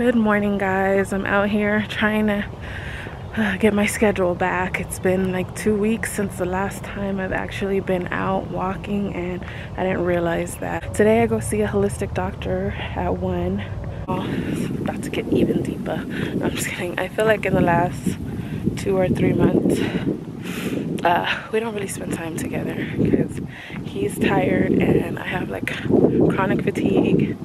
Good morning, guys. I'm out here trying to get my schedule back. It's been like 2 weeks since the last time I've actually been out walking, and I didn't realize that. Today I go see a holistic doctor at 1. Oh, it's about to get even deeper. No, I'm just kidding. I feel like in the last 2 or 3 months we don't really spend time together because he's tired and I have like chronic fatigue.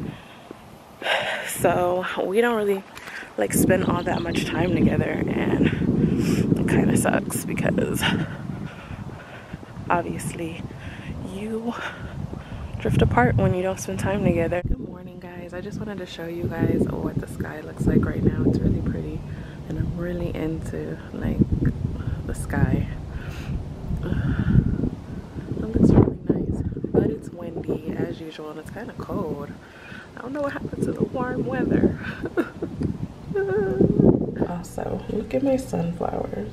So we don't really like spend all that much time together, and it kind of sucks because obviously you drift apart when you don't spend time together. Good morning, guys. I just wanted to show you guys what the sky looks like right now. It's really pretty and I'm really into like the sky. It looks really nice, but it's windy as usual and it's kind of cold. I don't know what happened to the warm weather. Also, look at my sunflowers.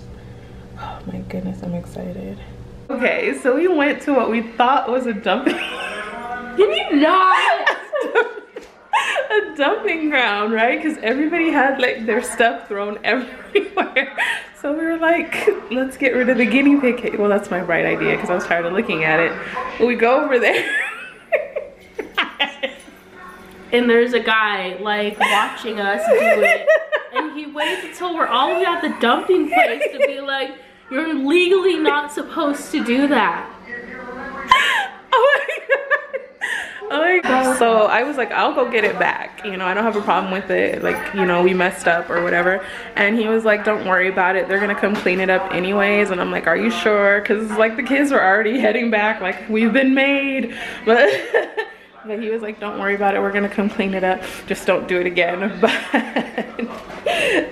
Oh my goodness, I'm excited. Okay, so we went to what we thought was a dumping. Can you not? A dumping ground, right? Because everybody had like their stuff thrown everywhere. So we were like, let's get rid of the guinea pig cage. Well, that's my bright idea because I was tired of looking at it. We go over there. And there's a guy like watching us do it, and he waits until we're all the way at the dumping place to be like, you're legally not supposed to do that. Oh my god. So I was like, I'll go get it back. You know, I don't have a problem with it. Like, you know, we messed up or whatever. And he was like, don't worry about it. They're gonna come clean it up anyways. And I'm like, are you sure? Because like the kids were already heading back. Like, we've been made. But he was like, don't worry about it. We're gonna come clean it up. Just don't do it again. But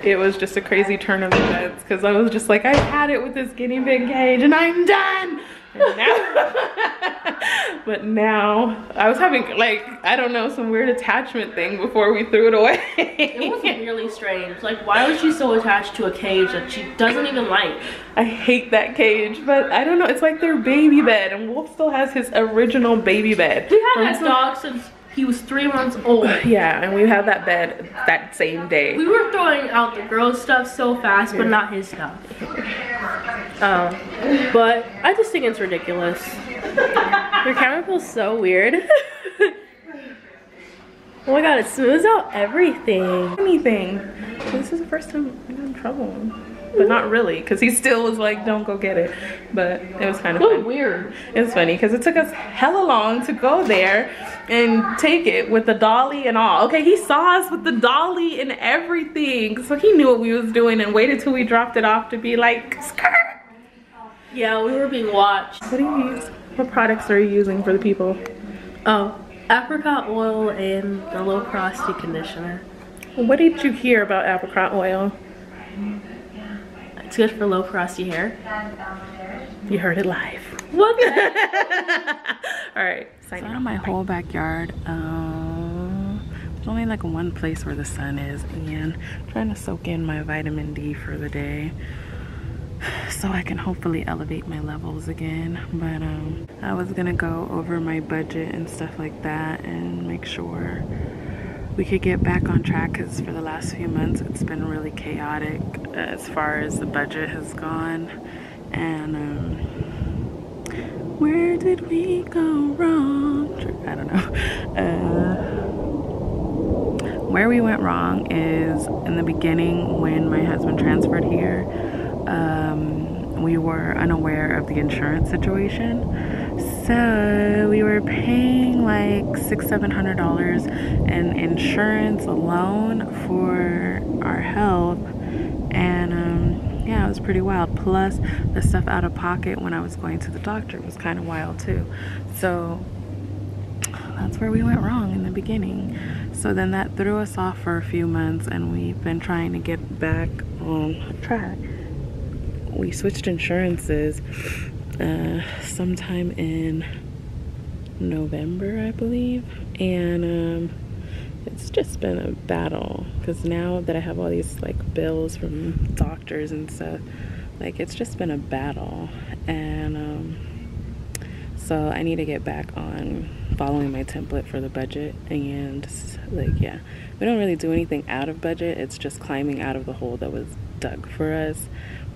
it was just a crazy turn of events because I was just like, I've had it with this guinea pig cage and I'm done. And now, but now I was having like, I don't know, some weird attachment thing before we threw it away. It was really strange. Like, why was she so attached to a cage that she doesn't even like? I hate that cage, but I don't know. It's like their baby bed, and Wolf still has his original baby bed. We had that dog since he was 3 months old. Yeah, and we had that bed that same day. We were throwing out the girl's stuff so fast, but not his stuff. But I just think it's ridiculous. Your camera feels so weird. Oh my god, it smooths out everything. Anything. This is the first time I got in trouble. But not really, because he still was like, don't go get it. But it was kind of fun. Weird. It was funny because it took us hella long to go there and take it with the dolly and all. Okay, he saw us with the dolly and everything. So he knew what we was doing and waited till we dropped it off to be like, skirt. Yeah, we were being watched. What do you use? What products are you using for the people? Oh, apricot oil and the low frosty conditioner. What did you hear about apricot oil? It's good for low frosty hair. You heard it live. What the All right, signing out of my whole backyard. There's only like one place where the sun is, and I'm trying to soak in my vitamin D for the day so I can hopefully elevate my levels again. But I was gonna go over my budget and stuff like that and make sure we could get back on track, because for the last few months it's been really chaotic as far as the budget has gone. And where did we go wrong? I don't know. Where we went wrong is in the beginning when my husband transferred here. We were unaware of the insurance situation, so we were paying like $600–700 in insurance alone for our health, and yeah, it was pretty wild. Plus the stuff out of pocket when I was going to the doctor was kind of wild too. So that's where we went wrong in the beginning. So then that threw us off for a few months, and we've been trying to get back on track. We switched insurances sometime in November, I believe, and it's just been a battle because now that I have all these like bills from doctors and stuff, like it's just been a battle. And so I need to get back on following my template for the budget, and like, yeah, we don't really do anything out of budget. It's just climbing out of the hole that was dug for us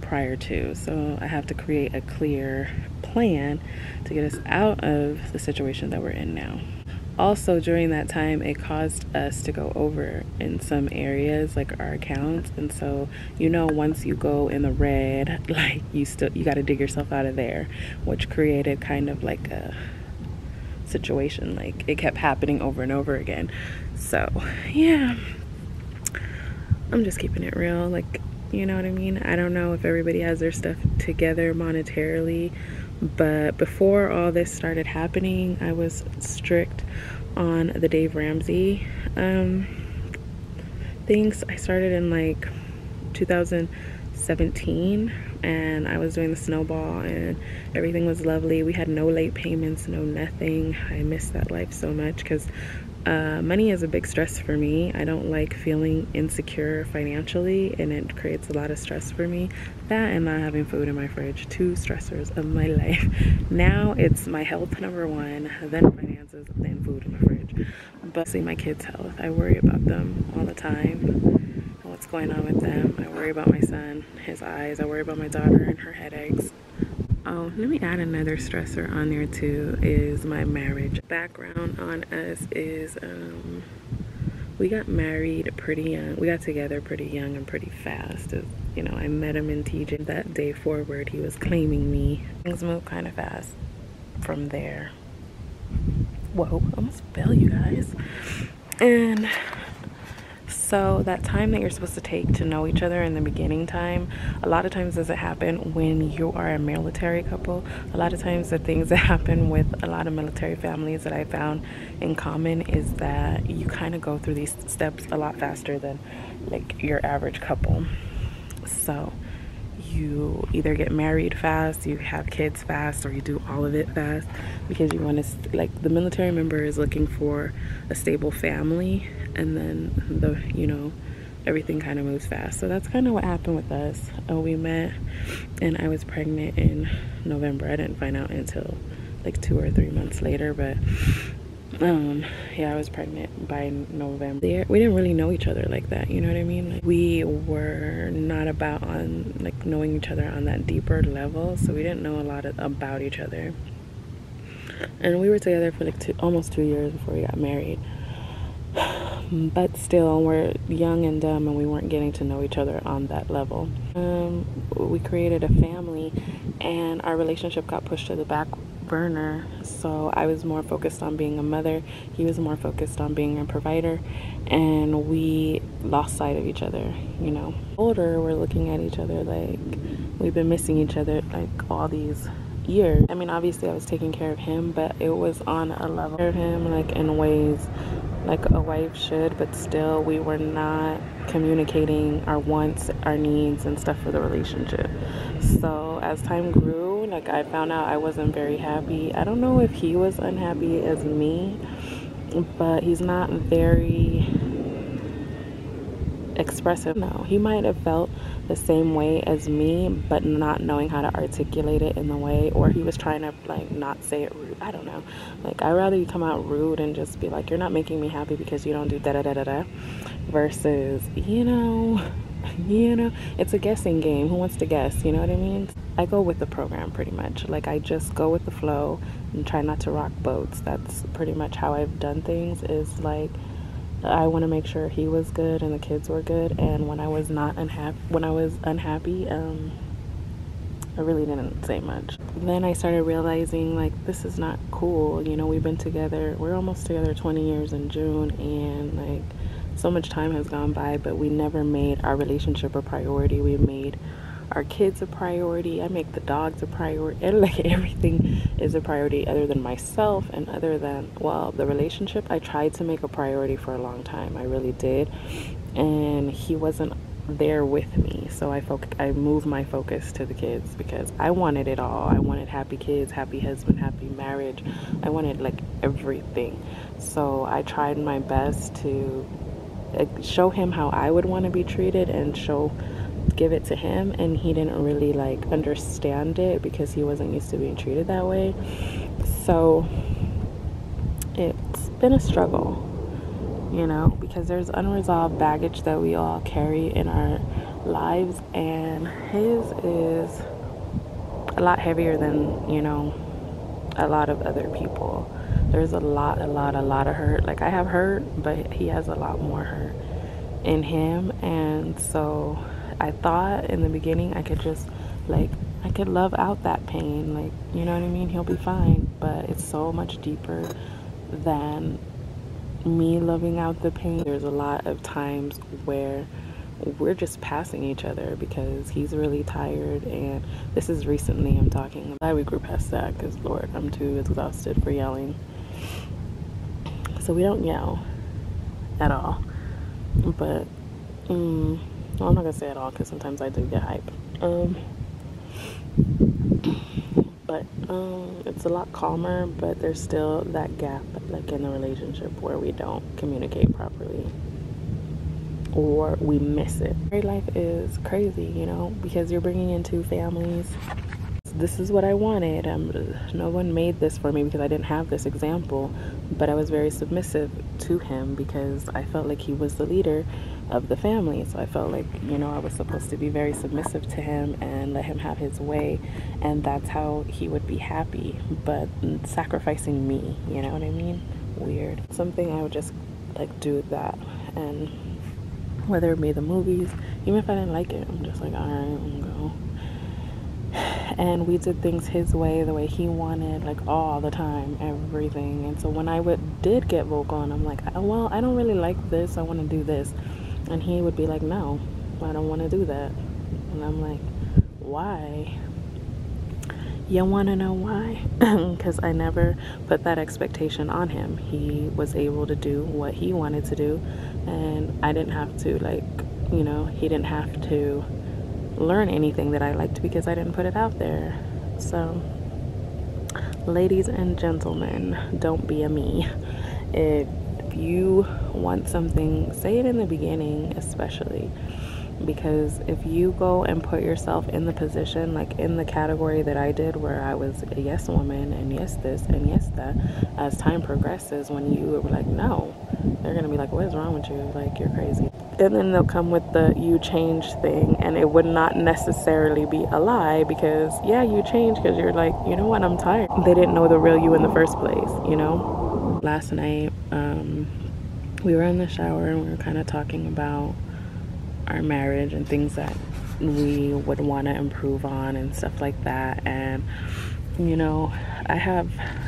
prior to. So I have to create a clear plan to get us out of the situation that we're in now. Also, during that time, it caused us to go over in some areas, like our accounts. And so, you know, once you go in the red, like you got to dig yourself out of there, which created kind of like a situation. Like it kept happening over and over again. So yeah, I'm just keeping it real. Like, you know what I mean? I don't know if everybody has their stuff together monetarily, but before all this started happening, I was strict on the Dave Ramsey things. I started in like 2017, and I was doing the snowball, and everything was lovely. We had no late payments, no nothing. I miss that life so much because money is a big stress for me. I don't like feeling insecure financially, and it creates a lot of stress for me. That and not having food in my fridge, 2 stressors of my life. Now it's my health number 1, then finances, then food in the fridge. But see, my kids' health, I worry about them all the time, what's going on with them. I worry about my son, his eyes. I worry about my daughter and her headaches. Oh, let me add another stressor on there too, is my marriage. Background on us is we got married pretty young. We got together pretty young and pretty fast. You know, I met him in TJ. That day forward, he was claiming me. Things moved kind of fast from there. Whoa, I almost fell, you guys. And so that time that you're supposed to take to know each other in the beginning time, a lot of times doesn't happen when you are a military couple. A lot of times the things that happen with a lot of military families that I found in common is that you kind of go through these steps a lot faster than like your average couple. So you either get married fast, you have kids fast, or you do all of it fast because you want to, like, the military member is looking for a stable family, and then everything kind of moves fast. So that's kind of what happened with us. We met and I was pregnant in November. I didn't find out until like 2 or 3 months later, but yeah, I was pregnant by November. We didn't really know each other like that, you know what I mean? Like, we were not about on like knowing each other on that deeper level, so we didn't know a lot about each other. And we were together for like almost 2 years before we got married. But still, we're young and dumb, and we weren't getting to know each other on that level. We created a family, and our relationship got pushed to the back burner. So I was more focused on being a mother, he was more focused on being a provider, and we lost sight of each other. You know, older, we're looking at each other like we've been missing each other like all these years. I mean, obviously I was taking care of him, but it was on a level of him, like in ways like a wife should, but still we were not communicating our wants, our needs, and stuff for the relationship. So as time grew, like, I found out I wasn't very happy. I don't know if he was unhappy as me, but he's not very expressive. No, he might have felt the same way as me, but not knowing how to articulate it in the way, or he was trying to like not say it rude. I don't know. Like, I'd rather you come out rude and just be like, you're not making me happy because you don't do da da da da da, versus you know, it's a guessing game. Who wants to guess? You know what I mean? I go with the program pretty much. Like, I just go with the flow and try not to rock boats. That's pretty much how I've done things. Is like, I want to make sure he was good and the kids were good, and when I was unhappy, I really didn't say much. Then I started realizing, like, this is not cool. You know, we've been together, we're almost together 20 years in June, and like, so much time has gone by, but we never made our relationship a priority. We made our kids a priority. I make the dogs a priority, and like, everything is a priority other than myself, and other than, well, the relationship I tried to make a priority for a long time. I really did, and he wasn't there with me, so I moved my focus to the kids because I wanted it all. I wanted happy kids, happy husband, happy marriage. I wanted like everything. So I tried my best to show him how I would want to be treated and give it to him, and he didn't really like understand it because he wasn't used to being treated that way. So it's been a struggle, you know, because there's unresolved baggage that we all carry in our lives, and his is a lot heavier than, you know, a lot of other people. There's a lot of hurt. Like, I have hurt, but he has a lot more hurt in him. And so I thought in the beginning I could just, like, I could love out that pain, like, you know what I mean, he'll be fine. But it's so much deeper than me loving out the pain. There's a lot of times where we're just passing each other because he's really tired, and this is recently I'm talking. I'm glad we grew past that, because Lord, I'm too exhausted for yelling. So we don't yell at all, but well, I'm not gonna say at all because sometimes I do get hype. But it's a lot calmer, but there's still that gap, like, in the relationship where we don't communicate properly, or we miss it. Married life is crazy, you know, because you're bringing in two families. This is what I wanted. No one made this for me because I didn't have this example, but I was very submissive to him because I felt like he was the leader of the family. So I felt like, you know, I was supposed to be very submissive to him and let him have his way, and that's how he would be happy. But sacrificing me, you know what I mean? Weird. Something I would just, like, do that. And whether it be the movies, even if I didn't like it, I'm just like, all right, I'm gonna go. And we did things his way, the way he wanted, like, all the time, everything. And so when I did get vocal and I'm like, well, I don't really like this, I want to do this, and he would be like, no, I don't want to do that. And I'm like, why? You want to know why? Because I never put that expectation on him. He was able to do what he wanted to do, and I didn't have to, like, you know, he didn't have to learn anything that I liked because I didn't put it out there. So, ladies and gentlemen, don't be a me. If you want something, say it in the beginning, especially, because if you go and put yourself in the position, like in the category that I did, where I was a yes woman and yes this and yes that, as time progresses, when you were like, no, they're gonna be like, what is wrong with you? Like, you're crazy. And then they'll come with the you changed thing, and it would not necessarily be a lie, because yeah, you changed because you're like, you know what, I'm tired. They didn't know the real you in the first place, you know. Last night, we were in the shower and we were kind of talking about our marriage and things that we would want to improve on and stuff like that. And, you know,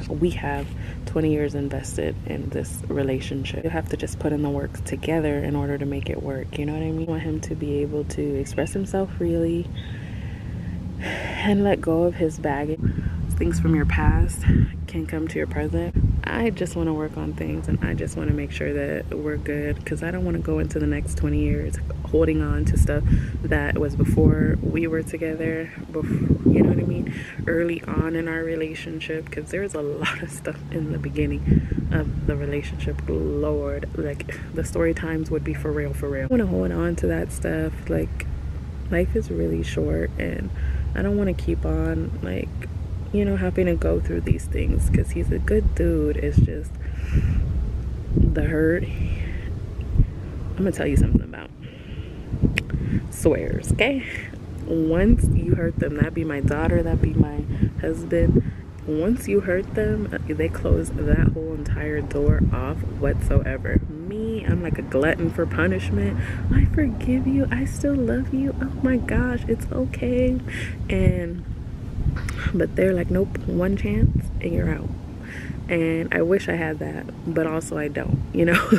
we have 20 years invested in this relationship. You have to just put in the work together in order to make it work, you know what I mean? I want him to be able to express himself freely and let go of his baggage. Things from your past can come to your present. I just want to work on things, and I just want to make sure that we're good, because I don't want to go into the next 20 years holding on to stuff that was before we were together, you know what I mean, early on in our relationship, because there's a lot of stuff in the beginning of the relationship. Lord, like, the story times would be for real. I want to hold on to that stuff. Like, life is really short, and I don't want to keep on, like, you know, having to go through these things, because he's a good dude. It's just the hurt. I'm gonna tell you something about swears, okay? Once you hurt them, that be my daughter, that be my husband, once you hurt them, they close that whole entire door off whatsoever. Me, I'm like a glutton for punishment. I forgive you, I still love you, oh my gosh, it's okay. But they're like, nope, one chance and you're out. And I wish I had that, but also I don't, you know.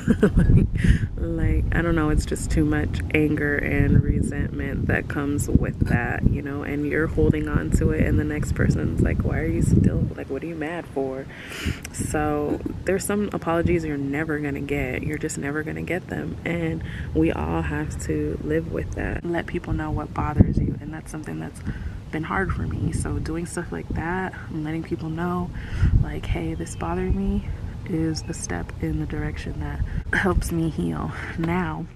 like, I don't know, it's just too much anger and resentment that comes with that, you know. And you're holding on to it, and the next person's like, why are you still, like, what are you mad for? So there's some apologies you're never gonna get. You're just never gonna get them, and we all have to live with that. Let people know what bothers you, and that's something that's been hard for me. So doing stuff like that and letting people know, like, hey, this bothered me, is a step in the direction that helps me heal. Now